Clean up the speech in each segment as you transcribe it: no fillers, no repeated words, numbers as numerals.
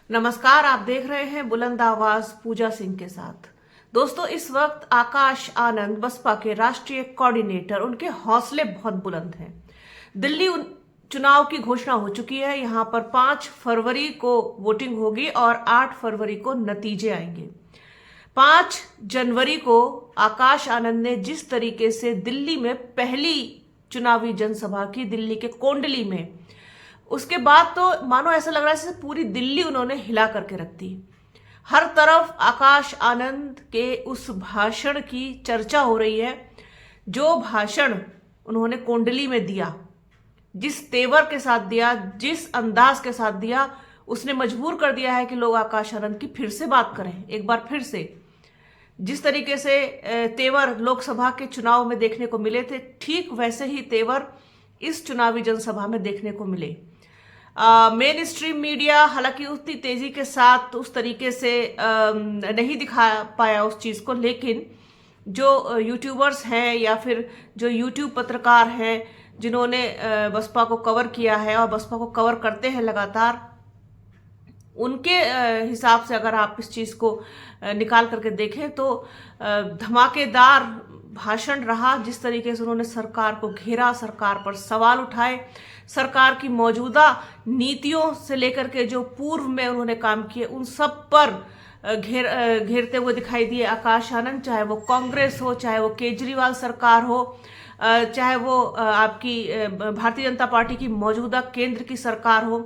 नमस्कार, आप देख रहे हैं बुलंद आवाज पूजा सिंह के साथ। दोस्तों, इस वक्त आकाश आनंद बसपा के राष्ट्रीय कोऑर्डिनेटर, उनके हौसले बहुत बुलंद हैं। दिल्ली चुनाव की घोषणा हो चुकी है। यहां पर 5 फरवरी को वोटिंग होगी और 8 फरवरी को नतीजे आएंगे। 5 जनवरी को आकाश आनंद ने जिस तरीके से दिल्ली में पहली चुनावी जनसभा की, दिल्ली के कोंडली में, उसके बाद तो मानो ऐसा लग रहा है जैसे पूरी दिल्ली उन्होंने हिला करके रख दी। हर तरफ आकाश आनंद के उस भाषण की चर्चा हो रही है। जो भाषण उन्होंने कोंडली में दिया, जिस तेवर के साथ दिया, जिस अंदाज के साथ दिया, उसने मजबूर कर दिया है कि लोग आकाश आनंद की फिर से बात करें, एक बार फिर से। जिस तरीके से तेवर लोकसभा के चुनाव में देखने को मिले थे, ठीक वैसे ही तेवर इस चुनावी जनसभा में देखने को मिले। मेन स्ट्रीम मीडिया हालांकि उतनी तेजी के साथ उस तरीके से नहीं दिखा पाया उस चीज को, लेकिन जो यूट्यूबर्स हैं या फिर जो यूट्यूब पत्रकार हैं जिन्होंने बसपा को कवर किया है और बसपा को कवर करते हैं लगातार, उनके हिसाब से अगर आप इस चीज को निकाल करके देखें तो धमाकेदार भाषण रहा। जिस तरीके से उन्होंने सरकार को घेरा, सरकार पर सवाल उठाए, सरकार की मौजूदा नीतियों से लेकर के जो पूर्व में उन्होंने काम किए, उन सब पर घेरते हुए दिखाई दिए आकाश आनंद। चाहे वो कांग्रेस हो, चाहे वो केजरीवाल सरकार हो, चाहे वो आपकी भारतीय जनता पार्टी की मौजूदा केंद्र की सरकार हो,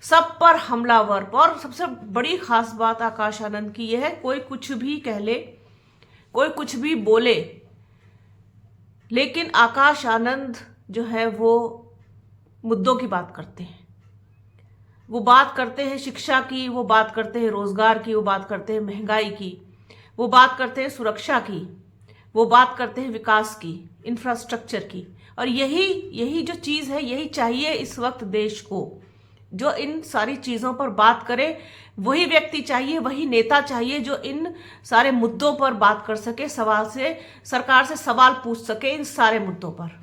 सब पर हमलावर। और सबसे बड़ी खास बात आकाश आनंद की यह है, कोई कुछ भी कह ले, कोई कुछ भी बोले, लेकिन आकाश आनंद जो है वो मुद्दों की बात करते हैं। वो बात करते हैं शिक्षा की, वो बात करते हैं रोजगार की, वो बात करते हैं महंगाई की, वो बात करते हैं सुरक्षा की, वो बात करते हैं विकास की, इंफ्रास्ट्रक्चर की। और यही जो चीज है, यही चाहिए इस वक्त देश को। जो इन सारी चीजों पर बात करे वही व्यक्ति चाहिए, वही नेता चाहिए जो इन सारे मुद्दों पर बात कर सके, सरकार से सवाल पूछ सके इन सारे मुद्दों पर।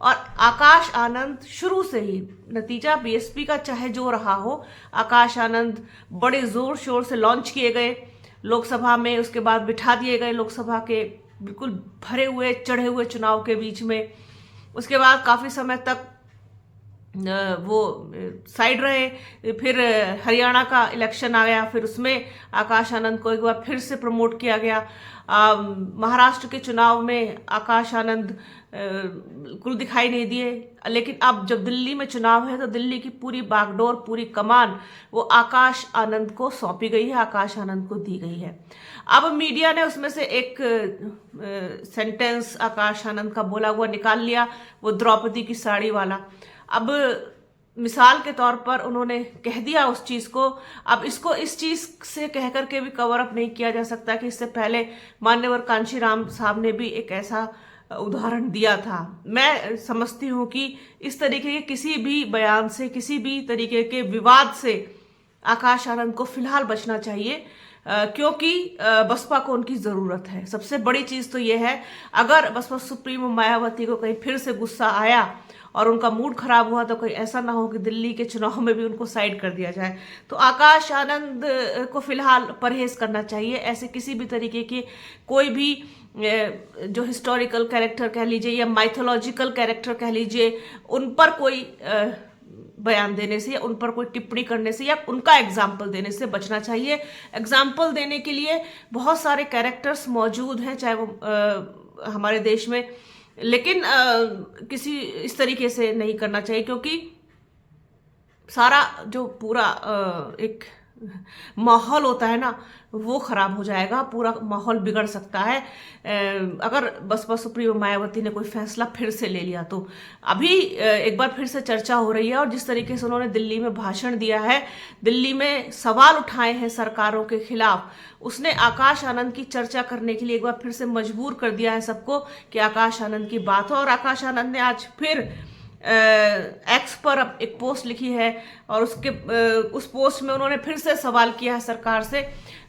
और आकाश आनंद शुरू से ही, नतीजा बीएसपी का चाहे जो रहा हो, आकाश आनंद बड़े जोर शोर से लॉन्च किए गए लोकसभा में, उसके बाद बिठा दिए गए लोकसभा के बिल्कुल भरे हुए चढ़े हुए चुनाव के बीच में। उसके बाद काफी समय तक वो साइड रहे। फिर हरियाणा का इलेक्शन आ गया, फिर उसमें आकाश आनंद को एक बार फिर से प्रमोट किया गया। महाराष्ट्र के चुनाव में आकाश आनंद बिल्कुल दिखाई नहीं दिए, लेकिन अब जब दिल्ली में चुनाव है तो दिल्ली की पूरी बागडोर, पूरी कमान वो आकाश आनंद को सौंपी गई है, आकाश आनंद को दी गई है। अब मीडिया ने उसमें से एक सेंटेंस आकाश आनंद का बोला हुआ निकाल लिया, वो द्रौपदी की साड़ी वाला। अब मिसाल के तौर पर उन्होंने कह दिया उस चीज को। अब इसको इस चीज से कह करके भी कवर अप नहीं किया जा सकता कि इससे पहले मान्यवर कांशीराम साहब ने भी एक ऐसा उदाहरण दिया था। मैं समझती हूं कि इस तरीके के किसी भी बयान से, किसी भी तरीके के विवाद से आकाश आनंद को फिलहाल बचना चाहिए, क्योंकि बसपा को उनकी जरूरत है। सबसे बड़ी चीज तो यह है, अगर बसपा सुप्रीमो मायावती को कहीं फिर से गुस्सा आया और उनका मूड खराब हुआ तो कोई ऐसा ना हो कि दिल्ली के चुनाव में भी उनको साइड कर दिया जाए। तो आकाश आनंद को फिलहाल परहेज करना चाहिए। ऐसे किसी भी तरीके के कोई भी जो हिस्टोरिकल कैरेक्टर कह लीजिए या माइथोलॉजिकल कैरेक्टर कह लीजिए, उन पर कोई बयान देने से या उन पर कोई टिप्पणी करने से या उनका एग्जाम्पल देने से बचना चाहिए। एग्जाम्पल देने के लिए बहुत सारे कैरेक्टर्स मौजूद हैं, चाहे वो हमारे देश में, लेकिन किसी इस तरीके से नहीं करना चाहिए, क्योंकि सारा जो पूरा एक माहौल होता है ना, वो खराब हो जाएगा, पूरा माहौल बिगड़ सकता है अगर बसपा सुप्रीमो मायावती ने कोई फैसला फिर से ले लिया तो। अभी एक बार फिर से चर्चा हो रही है, और जिस तरीके से उन्होंने दिल्ली में भाषण दिया है, दिल्ली में सवाल उठाए हैं सरकारों के खिलाफ, उसने आकाश आनंद की चर्चा करने के लिए एक बार फिर से मजबूर कर दिया है सबको कि आकाश आनंद की बात हो। और आकाश आनंद ने आज फिर एक्स पर अब एक पोस्ट लिखी है, और उस पोस्ट में उन्होंने फिर से सवाल किया है सरकार से।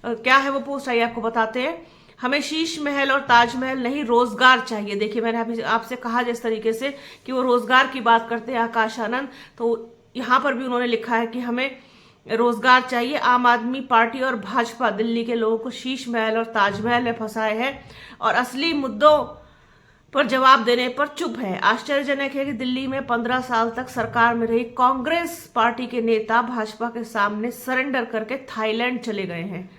क्या है वो पोस्ट, आइए आपको बताते हैं। हमें शीश महल और ताजमहल नहीं, रोजगार चाहिए। देखिए, मैंने अभी आपसे कहा जिस तरीके से कि वो रोजगार की बात करते हैं आकाश आनंद, तो यहाँ पर भी उन्होंने लिखा है कि हमें रोजगार चाहिए। आम आदमी पार्टी और भाजपा दिल्ली के लोगों को शीश महल और ताजमहल में फंसाए है और असली मुद्दों पर जवाब देने पर चुप है। आश्चर्यजनक है कि दिल्ली में 15 साल तक सरकार में रही कांग्रेस पार्टी के नेता भाजपा के सामने सरेंडर करके थाईलैंड चले गए हैं।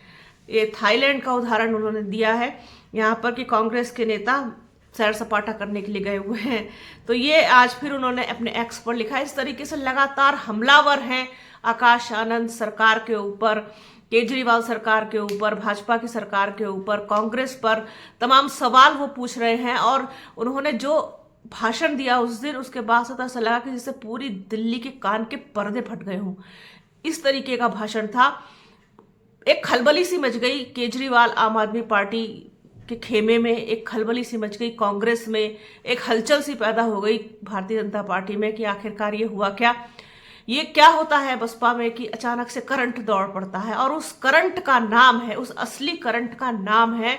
ये थाईलैंड का उदाहरण उन्होंने दिया है यहाँ पर कि कांग्रेस के नेता सैर सपाटा करने के लिए गए हुए हैं। तो ये आज फिर उन्होंने अपने एक्स पर लिखा। इस तरीके से लगातार हमलावर हैं आकाश आनंद सरकार के ऊपर, केजरीवाल सरकार के ऊपर, भाजपा की सरकार के ऊपर, कांग्रेस पर तमाम सवाल वो पूछ रहे हैं। और उन्होंने जो भाषण दिया उस दिन, उसके बाद से ऐसा लगा कि जैसे पूरी दिल्ली के कान के पर्दे फट गए हों। इस तरीके का भाषण था। एक खलबली सी मच गई केजरीवाल आम आदमी पार्टी के खेमे में, एक खलबली सी मच गई कांग्रेस में, एक हलचल सी पैदा हो गई भारतीय जनता पार्टी में कि आखिरकार ये हुआ क्या। ये क्या होता है बसपा में कि अचानक से करंट दौड़ पड़ता है और उस करंट का नाम है, उस असली करंट का नाम है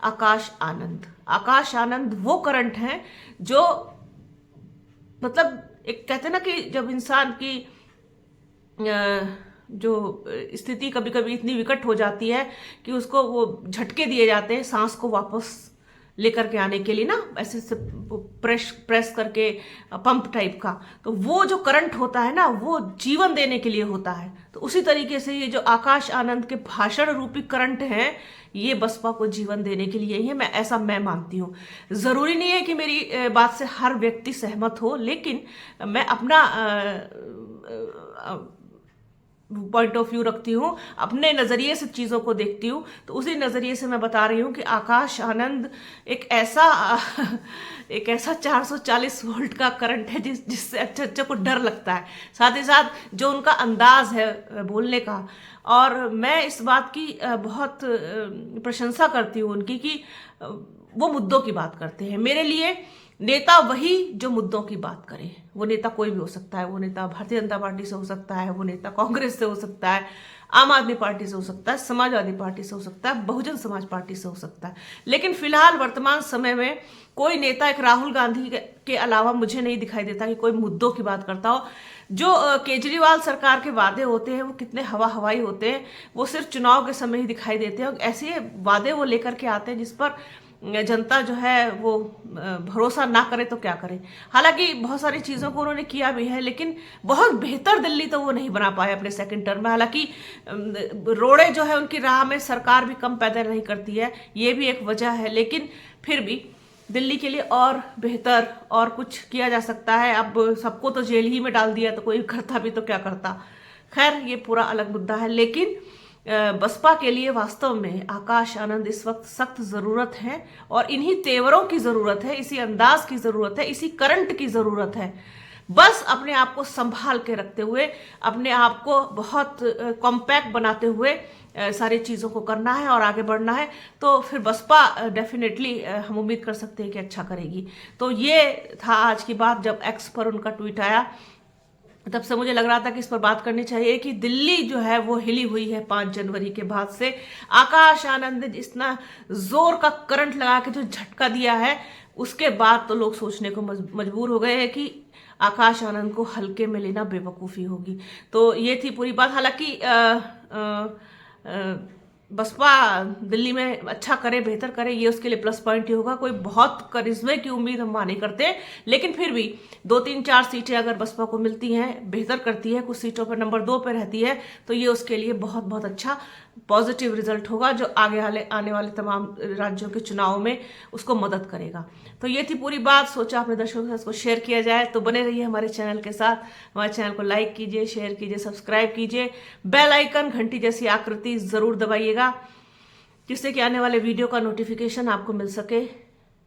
आकाश आनंद। आकाश आनंद वो करंट है जो मतलब एक कहते हैं ना कि जब इंसान की जो स्थिति कभी कभी इतनी विकट हो जाती है कि उसको वो झटके दिए जाते हैं सांस को वापस लेकर के आने के लिए ना, ऐसे से प्रेस करके पंप टाइप का। तो वो जो करंट होता है ना, वो जीवन देने के लिए होता है। तो उसी तरीके से ये जो आकाश आनंद के भाषण रूपी करंट है, ये बसपा को जीवन देने के लिए ही है। ऐसा मैं मानती हूँ। जरूरी नहीं है कि मेरी बात से हर व्यक्ति सहमत हो, लेकिन मैं अपना पॉइंट ऑफ व्यू रखती हूँ, अपने नज़रिए से चीज़ों को देखती हूँ। तो उसी नज़रिए से मैं बता रही हूँ कि आकाश आनंद एक ऐसा 440 वोल्ट का करंट है जिससे अच्छा को डर लगता है। साथ ही साथ जो उनका अंदाज है बोलने का, और मैं इस बात की बहुत प्रशंसा करती हूँ उनकी कि वो मुद्दों की बात करते हैं। मेरे लिए नेता वही जो मुद्दों की बात करे। वो नेता कोई भी हो सकता है। वो नेता भारतीय जनता पार्टी से हो सकता है, वो नेता कांग्रेस से हो सकता है, आम आदमी पार्टी से हो सकता है, समाजवादी पार्टी से हो सकता है, बहुजन समाज पार्टी से हो सकता है। लेकिन फिलहाल वर्तमान समय में कोई नेता एक राहुल गांधी के अलावा मुझे नहीं दिखाई देता कि कोई मुद्दों की बात करता हो। जो केजरीवाल सरकार के वादे होते हैं वो कितने हवाई होते हैं, वो सिर्फ चुनाव के समय ही दिखाई देते हैं। और ऐसे वादे वो लेकर के आते हैं जिस पर जनता जो है वो भरोसा ना करे तो क्या करे। हालांकि बहुत सारी चीज़ों को उन्होंने किया भी है, लेकिन बहुत बेहतर दिल्ली तो वो नहीं बना पाए अपने सेकंड टर्म में। हालांकि रोड़े जो है उनकी राह में सरकार भी कम पैदा नहीं करती है, ये भी एक वजह है। लेकिन फिर भी दिल्ली के लिए और बेहतर और कुछ किया जा सकता है। अब सबको तो जेल ही में डाल दिया, तो कोई करता भी तो क्या करता। खैर, ये पूरा अलग मुद्दा है। लेकिन बसपा के लिए वास्तव में आकाश आनंद इस वक्त सख्त जरूरत है, और इन्हीं तेवरों की जरूरत है, इसी अंदाज की जरूरत है, इसी करंट की जरूरत है। बस अपने आप को संभाल के रखते हुए, अपने आप को बहुत कॉम्पैक्ट बनाते हुए सारी चीज़ों को करना है और आगे बढ़ना है। तो फिर बसपा डेफिनेटली हम उम्मीद कर सकते हैं कि अच्छा करेगी। तो ये था आज की बात। जब एक्स पर उनका ट्वीट आया तब से मुझे लग रहा था कि इस पर बात करनी चाहिए कि दिल्ली जो है वो हिली हुई है 5 जनवरी के बाद से। आकाश आनंद ने इतना जोर का करंट लगा के जो झटका दिया है, उसके बाद तो लोग सोचने को मजबूर हो गए हैं कि आकाश आनंद को हल्के में लेना बेवकूफ़ी होगी। तो ये थी पूरी बात। हालांकि बसपा दिल्ली में अच्छा करे, बेहतर करे, ये उसके लिए प्लस पॉइंट ही होगा। कोई बहुत करिश्मे की उम्मीद हम वहाँ नहीं करते, लेकिन फिर भी 2-3-4 सीटें अगर बसपा को मिलती हैं, बेहतर करती है, कुछ सीटों पर नंबर 2 पर रहती है, तो ये उसके लिए बहुत बहुत अच्छा पॉजिटिव रिजल्ट होगा, जो आने वाले तमाम राज्यों के चुनाव में उसको मदद करेगा। तो ये थी पूरी बात। सोचा अपने दर्शकों के साथ इसको शेयर किया जाए। तो बने रहिए हमारे चैनल के साथ। हमारे चैनल को लाइक कीजिए, शेयर कीजिए, सब्सक्राइब कीजिए, बेल आइकन घंटी जैसी आकृति जरूर दबाइएगा, जिससे कि आने वाले वीडियो का नोटिफिकेशन आपको मिल सके।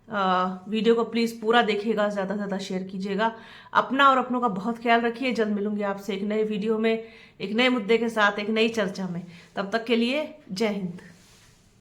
वीडियो को प्लीज़ पूरा देखिएगा, ज़्यादा से ज़्यादा शेयर कीजिएगा। अपना और अपनों का बहुत ख्याल रखिए। जल्द मिलूंगी आपसे एक नए वीडियो में, एक नए मुद्दे के साथ, एक नई चर्चा में। तब तक के लिए जय हिंद।